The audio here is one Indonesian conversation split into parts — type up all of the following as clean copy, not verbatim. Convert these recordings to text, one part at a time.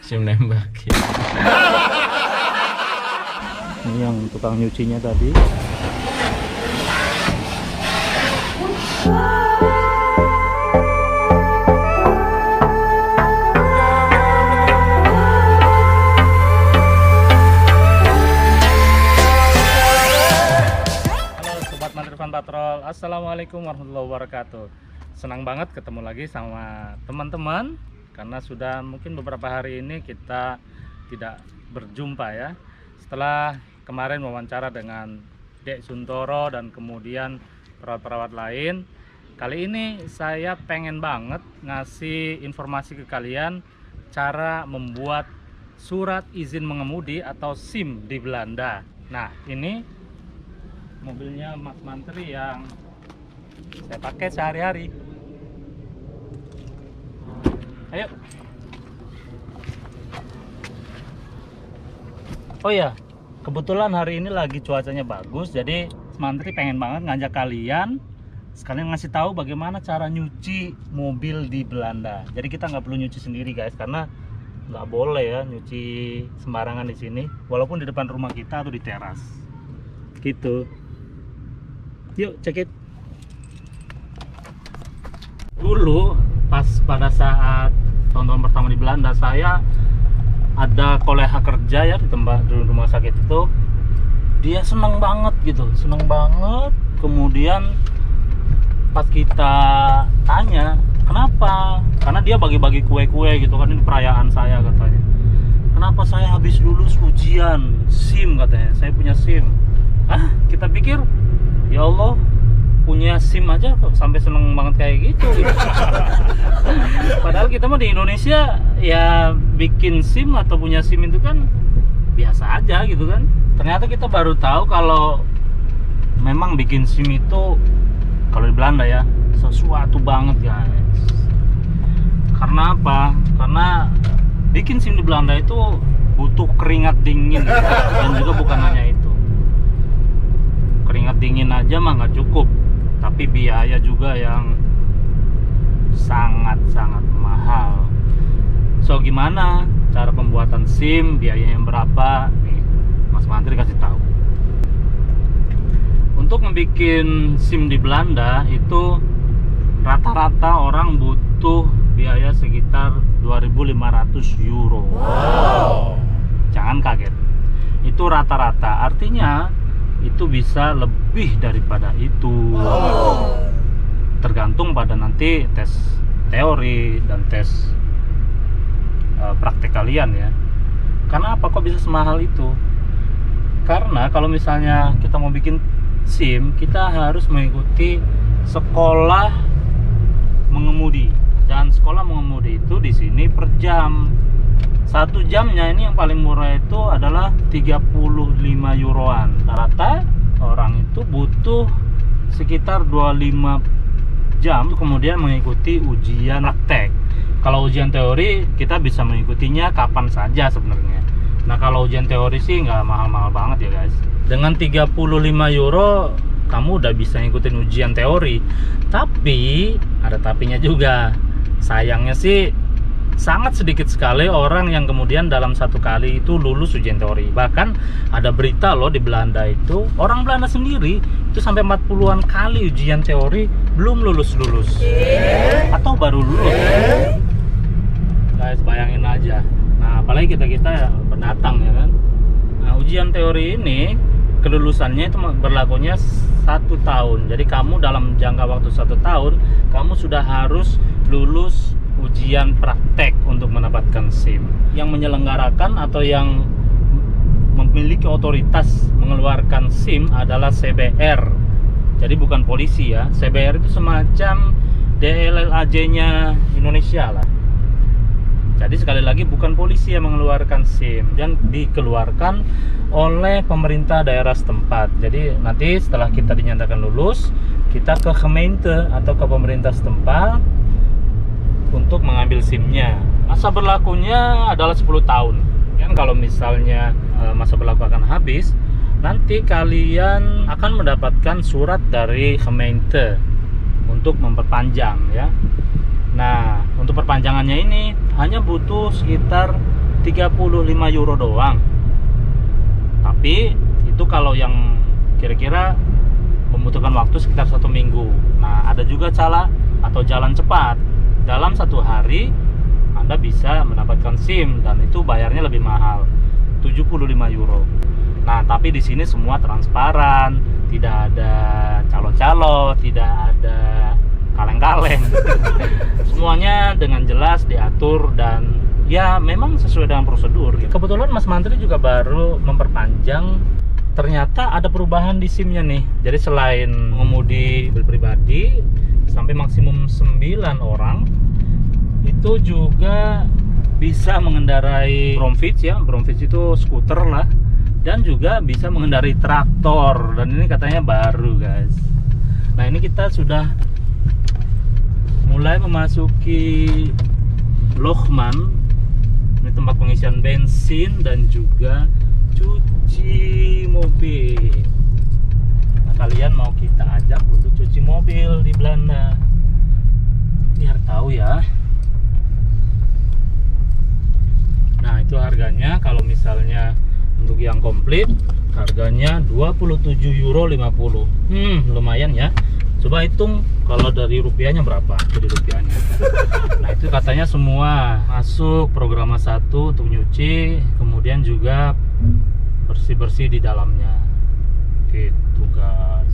SIM nembak ya. Ini yang tukang nyucinya tadi. Patrol, assalamualaikum warahmatullahi wabarakatuh. Senang banget ketemu lagi sama teman-teman karena sudah mungkin beberapa hari ini kita tidak berjumpa ya. Setelah kemarin wawancara dengan Dek Suntoro dan kemudian perawat-perawat lain, kali ini saya pengen banget ngasih informasi ke kalian cara membuat surat izin mengemudi atau SIM di Belanda. Nah, ini mobilnya Mas Mantri yang saya pakai sehari-hari. Ayo. Oh ya, kebetulan hari ini lagi cuacanya bagus, jadi Mas Mantri pengen banget ngajak kalian sekalian ngasih tahu bagaimana cara nyuci mobil di Belanda. Jadi kita nggak perlu nyuci sendiri guys, karena nggak boleh ya nyuci sembarangan di sini, walaupun di depan rumah kita atau di teras. Gitu. Yuk check it. Dulu pas pada saat tahun-tahun pertama di Belanda, saya ada kolega kerja ya di tempat di rumah sakit itu. Dia seneng banget gitu, seneng banget. Kemudian pas kita tanya kenapa, karena dia bagi-bagi kue-kue gitu kan, ini perayaan saya katanya. Kenapa saya habis lulus ujian SIM katanya, saya punya SIM. Kita pikir ya Allah, punya SIM aja kok sampai seneng banget kayak gitu. Padahal kita mah di Indonesia ya bikin SIM atau punya SIM itu kan biasa aja gitu kan. Ternyata kita baru tahu kalau memang bikin SIM itu kalau di Belanda ya sesuatu banget guys. Karena apa? Karena bikin SIM di Belanda itu butuh keringat dingin dan juga bukan hanya itu. Keringat dingin aja mah nggak cukup, tapi biaya juga yang sangat-sangat mahal. So gimana cara pembuatan SIM, biayanya berapa? Nih Mas Mantri kasih tahu. Untuk membuat SIM di Belanda itu rata-rata orang butuh biaya sekitar 2.500 euro. Wow. Jangan kaget, itu rata-rata, artinya itu bisa lebih daripada itu. Wow. Tergantung pada nanti tes teori dan tes praktek kalian ya. Karena apa kok bisa semahal itu? Karena kalau misalnya kita mau bikin SIM, kita harus mengikuti sekolah mengemudi. Dan sekolah mengemudi itu di sini per jam. 1 jamnya ini yang paling murah itu adalah 35 euroan. Rata-rata orang itu butuh sekitar 25 jam kemudian mengikuti ujian praktek. Kalau ujian teori kita bisa mengikutinya kapan saja sebenarnya. Nah kalau ujian teori sih nggak mahal-mahal banget ya guys. Dengan 35 euro kamu udah bisa ngikutin ujian teori. Tapi ada tapinya juga. Sayangnya sih sangat sedikit sekali orang yang kemudian dalam satu kali itu lulus ujian teori. Bahkan ada berita loh di Belanda itu, orang Belanda sendiri itu sampai 40-an kali ujian teori belum lulus-lulus. Atau baru lulus. Guys, bayangin aja. Nah, apalagi kita pendatang ya kan. Nah, ujian teori ini kelulusannya itu berlakunya 1 tahun. Jadi kamu dalam jangka waktu 1 tahun, kamu sudah harus lulus ujian praktek untuk mendapatkan SIM. Yang menyelenggarakan atau yang memiliki otoritas mengeluarkan SIM adalah CBR. Jadi bukan polisi ya. CBR itu semacam DLLAJ-nya Indonesia lah. Jadi sekali lagi bukan polisi yang mengeluarkan SIM, dan dikeluarkan oleh pemerintah daerah setempat. Jadi nanti setelah kita dinyatakan lulus, kita ke Gemeente atau ke pemerintah setempat untuk mengambil SIM-nya. Masa berlakunya adalah 10 tahun. Kan kalau misalnya masa berlaku akan habis, nanti kalian akan mendapatkan surat dari Gemeente untuk memperpanjang ya. Nah, untuk perpanjangannya ini hanya butuh sekitar €35 doang. Tapi itu kalau yang kira-kira membutuhkan waktu sekitar 1 minggu. Nah, ada juga cara atau jalan cepat. Dalam 1 hari Anda bisa mendapatkan SIM dan itu bayarnya lebih mahal, €75. Nah, tapi di sini semua transparan, tidak ada calo-calo, tidak ada kaleng-kaleng. Semuanya dengan jelas diatur dan ya memang sesuai dengan prosedur. Kebetulan Mas Mantri juga baru memperpanjang. Ternyata ada perubahan di SIM-nya nih. Jadi selain mengemudi mobil pribadi sampai maksimum 9 orang, itu juga bisa mengendarai Bromwich ya. Bromwich itu skuter lah. Dan juga bisa mengendarai traktor. Dan ini katanya baru, guys. Nah, ini kita sudah mulai memasuki Lohman. Ini tempat pengisian bensin dan juga cuci mobil. Nah, kalian mau kita ajak untuk cuci mobil di Belanda, biar tahu ya. Nah, itu harganya kalau misalnya untuk yang komplit harganya €27,50. Lumayan ya. Coba hitung kalau dari rupiahnya berapa? Jadi rupiahnya. Nah, itu katanya semua masuk program 1 untuk nyuci, kemudian juga bersih-bersih di dalamnya. Gitu, guys.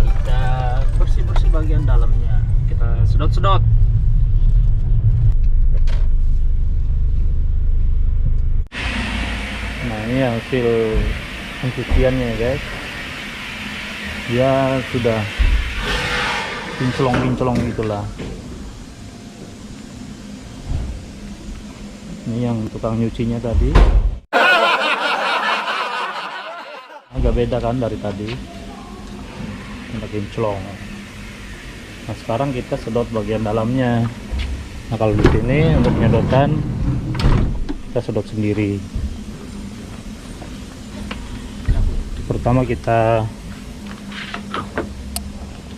Kita bersih-bersih bagian dalamnya, kita sedot-sedot. Nah, ini hasil pencuciannya ya, guys. Dia sudah kinclong-kinclong gitulah. Ini yang tukang nyucinya tadi. Agak beda kan dari tadi. Ada kinclong. Nah, sekarang kita sedot bagian dalamnya. Nah, kalau di sini untuk nyedotan kita sedot sendiri. Pertama kita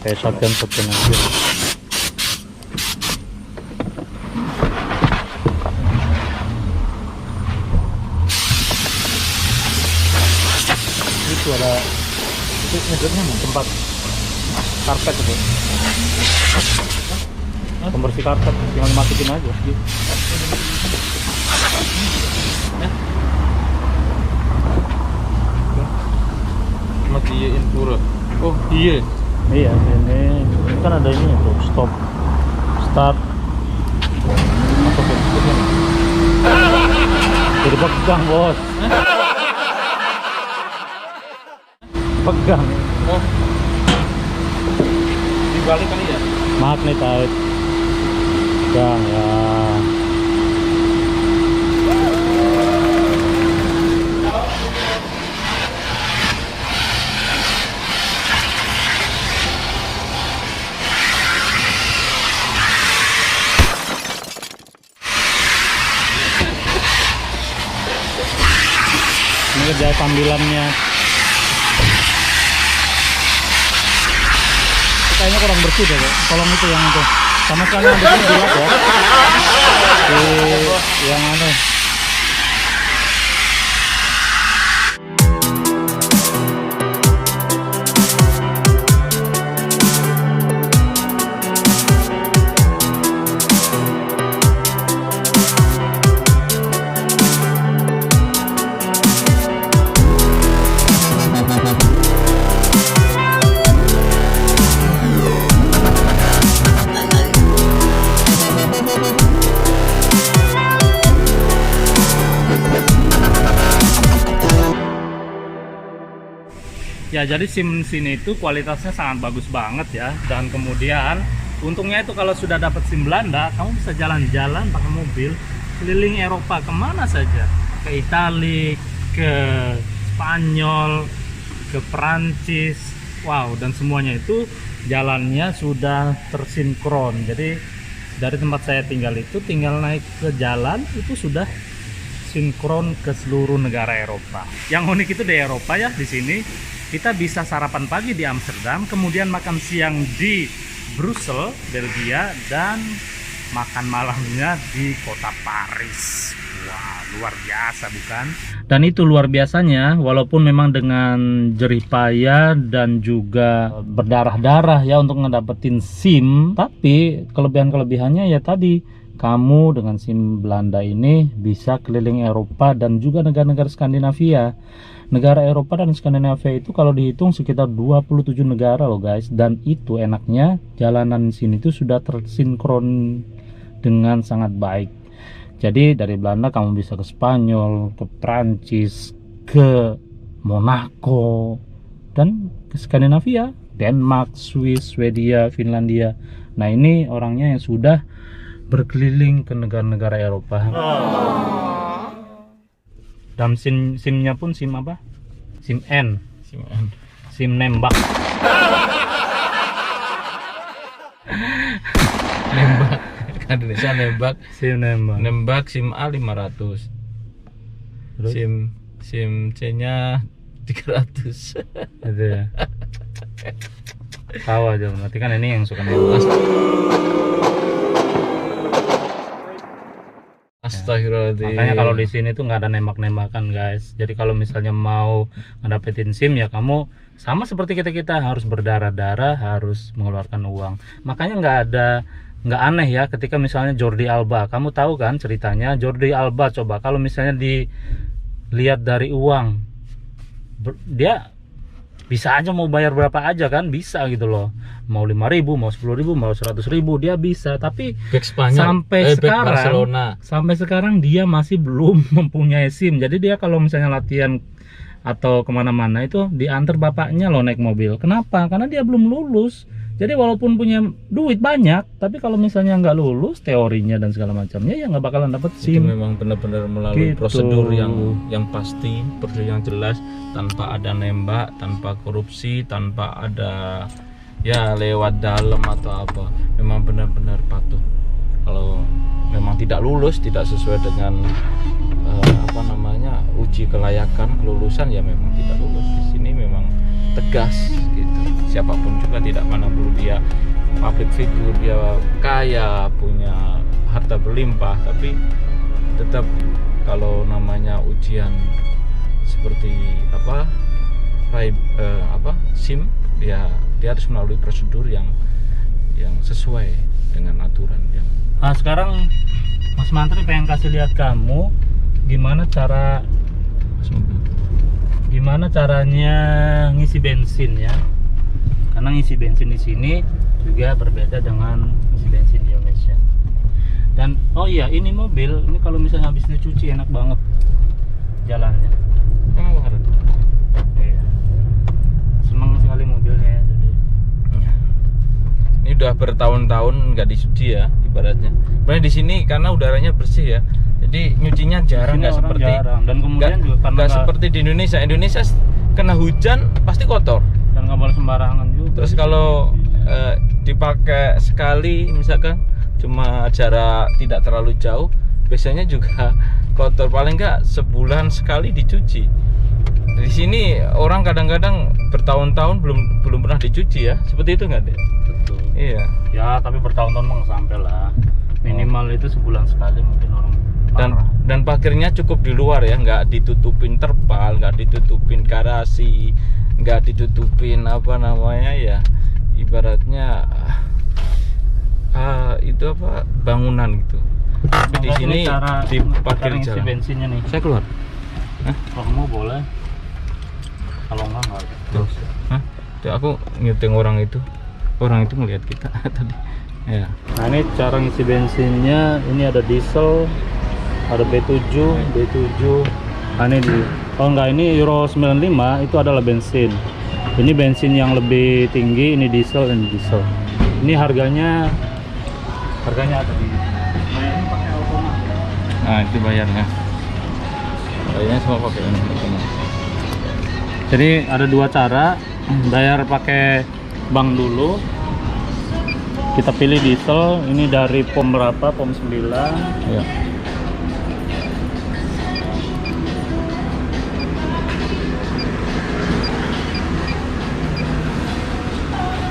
kayak shotgun aja. Itu ada itu nyedotnya tempat karpet itu, pembersih karpet, tinggal masukin aja gitu. Matiin pura. Oh iya. Iya, ini kan ada ini tuh, stop, start, masukin. Jadi pegang, bos. Pegang. Oh. Dibalik kali ya? Magnet out. Pegang ya. aja sambilannya. Kayaknya kurang bersih deh, Kak. Tolong itu yang itu. Sama sekali yang itu gelap ya. Yang mana? Ya, jadi SIM sini itu kualitasnya sangat bagus banget ya. Dan kemudian untungnya itu kalau sudah dapat SIM Belanda, kamu bisa jalan-jalan pakai mobil keliling Eropa kemana saja. Ke Italia, ke Spanyol, ke Perancis. Wow, dan semuanya itu jalannya sudah tersinkron. Jadi dari tempat saya tinggal itu tinggal naik ke jalan itu sudah sinkron ke seluruh negara Eropa. Yang unik itu di Eropa ya, di sini kita bisa sarapan pagi di Amsterdam, kemudian makan siang di Brussel, Belgia, dan makan malamnya di kota Paris. Wah, luar biasa bukan? Dan itu luar biasanya, walaupun memang dengan jerih payah dan juga berdarah-darah ya untuk ngedapetin SIM, tapi kelebihan-kelebihannya ya tadi, kamu dengan SIM Belanda ini bisa keliling Eropa dan juga negara-negara Skandinavia. Negara Eropa dan Skandinavia itu kalau dihitung sekitar 27 negara loh guys. Dan itu enaknya jalanan sini itu sudah tersinkron dengan sangat baik. Jadi dari Belanda kamu bisa ke Spanyol, ke Prancis, ke Monaco, dan ke Skandinavia, Denmark, Swiss, Swedia, Finlandia. Nah ini orangnya yang sudah berkeliling ke negara-negara Eropa. Dan SIM-nya pun SIM apa? SIM N. SIM N. SIM nembak. Nembak. Kan Indonesia nembak. SIM nembak. Nembak SIM A 500. Terus? SIM C-nya 300. Gitu ya. Tahu aja, berarti kan ini yang suka nembak. Astagfirullahaladzim. Makanya kalau di sini tuh nggak ada nembak-nembakan guys. Jadi kalau misalnya mau ngedapetin SIM ya kamu sama seperti kita harus berdarah-darah, harus mengeluarkan uang. Makanya nggak aneh ya ketika misalnya Jordi Alba, kamu tahu kan ceritanya Jordi Alba, coba kalau misalnya dilihat dari uang, dia bisa aja mau bayar berapa aja kan, bisa gitu loh, mau 5.000, mau 10.000, mau 100.000 dia bisa. Tapi sampai sekarang dia masih belum mempunyai SIM. Jadi dia kalau misalnya latihan atau kemana-mana itu diantar bapaknya loh naik mobil. Kenapa? Karena dia belum lulus. Jadi walaupun punya duit banyak, tapi kalau misalnya nggak lulus teorinya dan segala macamnya ya nggak bakalan dapat SIM. Itu memang benar-benar melalui gitu. prosedur yang pasti, prosedur yang jelas, tanpa ada nembak, tanpa korupsi, tanpa ada ya lewat dalam atau apa. Memang benar-benar patuh. Kalau memang tidak lulus, tidak sesuai dengan uji kelayakan, kelulusan, ya memang tidak lulus. Di sini memang tegas gitu. Siapapun juga, tidak mana perlu dia public figure, dia kaya, punya harta berlimpah, tapi tetap kalau namanya ujian seperti SIM, dia harus melalui prosedur yang sesuai dengan aturan yang. Nah, sekarang Mas Mantri pengen kasih lihat kamu gimana caranya ngisi bensin ya. Karena ngisi bensin di sini juga berbeda dengan ngisi bensin di Indonesia. Dan oh iya, ini mobil ini kalau misalnya habis dicuci enak banget jalannya. Iya. Senang sekali mobilnya. Jadi ini udah bertahun-tahun nggak dicuci ya ibaratnya. Sebenarnya di sini karena udaranya bersih ya, jadi nyucinya jarang, nggak seperti dan kemudian juga nggak seperti di Indonesia. Indonesia kena hujan pasti kotor dan nggak boleh sembarangan juga. Terus kalau dipakai sekali misalkan cuma jarak tidak terlalu jauh, biasanya juga kotor. Paling nggak sebulan sekali dicuci. Di sini orang kadang-kadang bertahun-tahun belum pernah dicuci ya, seperti itu nggak deh? Betul. Iya. Ya tapi bertahun-tahun mah nggak sampai lah. Minimal itu sebulan sekali mungkin orang. Dan parkirnya cukup di luar ya, nggak ditutupin terpal, nggak ditutupin garasi, nggak ditutupin apa namanya ya, ibaratnya itu apa, bangunan gitu. Tapi di sini di parkir jalan. Bensinnya nih. Saya keluar. Hah? Kalau kamu boleh. Kalau enggak terus. Hah? Tuh, aku ngitung orang itu ngelihat kita tadi. Ya. Nah ini cara ngisi bensinnya. Ini ada diesel, ada B7. Nah ini ini Euro 95 itu adalah bensin. Ini bensin yang lebih tinggi, ini diesel. Ini harganya ada di. Nah ini pakai automat. Nah itu bayarnya semua pakai ini. Jadi ada dua cara, bayar pakai bank dulu. Kita pilih diesel, ini dari pom berapa? Pom 9. Ya.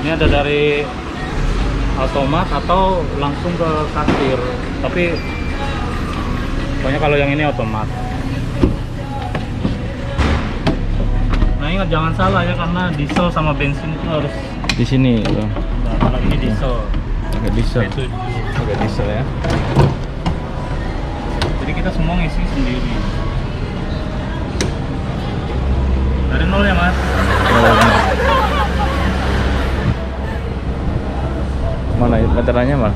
Ini ada dari automat atau langsung ke kasir. Tapi pokoknya kalau yang ini automat. Nah ingat jangan salah ya, karena diesel sama bensin itu harus Di sini. Nah, kalau ini diesel. Pakai diesel. B7. Pakai diesel ya. Jadi kita semua ngisi sendiri. Dari nol ya mas. Mana meterannya mal?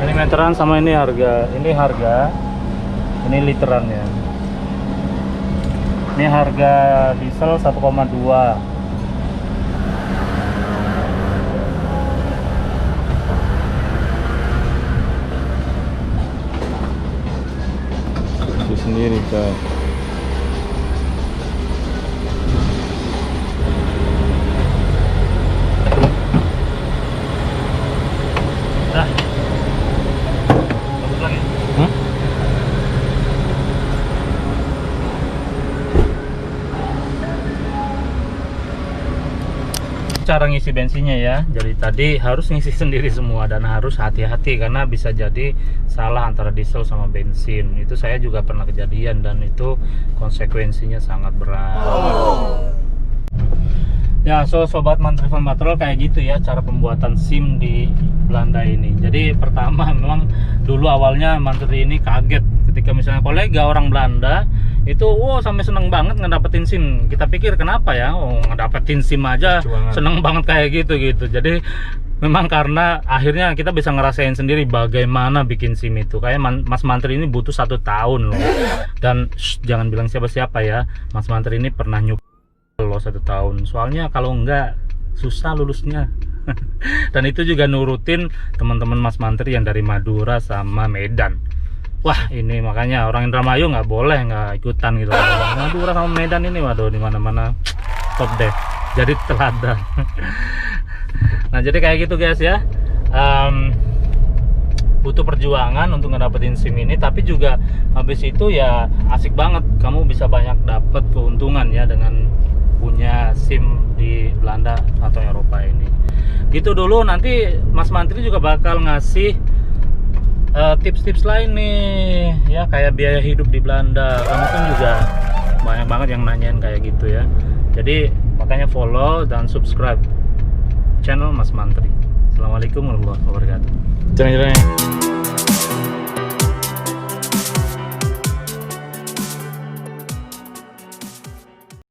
Ini meteran sama ini harga. Ini literannya. Ini harga diesel 1,2. Isi sendiri coy. Dah. Bagus lagi. Cara ngisi bensinnya ya, jadi tadi harus ngisi sendiri semua dan harus hati-hati karena bisa jadi salah antara diesel sama bensin. Itu saya juga pernah kejadian dan itu konsekuensinya sangat berat. Ya, sobat Mantri Van Patrol, kayak gitu ya cara pembuatan SIM di Belanda ini. Jadi pertama memang dulu awalnya Mantri ini kaget ketika misalnya kolega orang Belanda itu sampai seneng banget ngedapetin SIM. Kita pikir kenapa ya, ngedapetin SIM aja seneng banget kayak gitu. Jadi memang karena akhirnya kita bisa ngerasain sendiri bagaimana bikin SIM itu. Kayak Mas Mantri ini butuh 1 tahun loh. Dan jangan bilang siapa-siapa ya, Mas Mantri ini pernah loh 1 tahun. Soalnya kalau enggak susah lulusnya. Dan itu juga nurutin teman-teman Mas Mantri yang dari Madura sama Medan. Wah ini makanya orang Indramayu nggak boleh nggak ikutan gitu. Madura sama Medan ini waduh di mana-mana top deh. Jadi teladan. Nah jadi kayak gitu guys ya. Butuh perjuangan untuk ngedapetin SIM ini, tapi juga habis itu ya asik banget. Kamu bisa banyak dapet keuntungan ya dengan punya SIM di Belanda atau Eropa ini. Gitu dulu, nanti Mas Mantri juga bakal ngasih tips-tips lain nih ya, kayak biaya hidup di Belanda. Kamu kan juga banyak banget yang nanyain kayak gitu ya. Jadi makanya follow dan subscribe channel Mas Mantri. Assalamualaikum warahmatullahi wabarakatuh. Jangan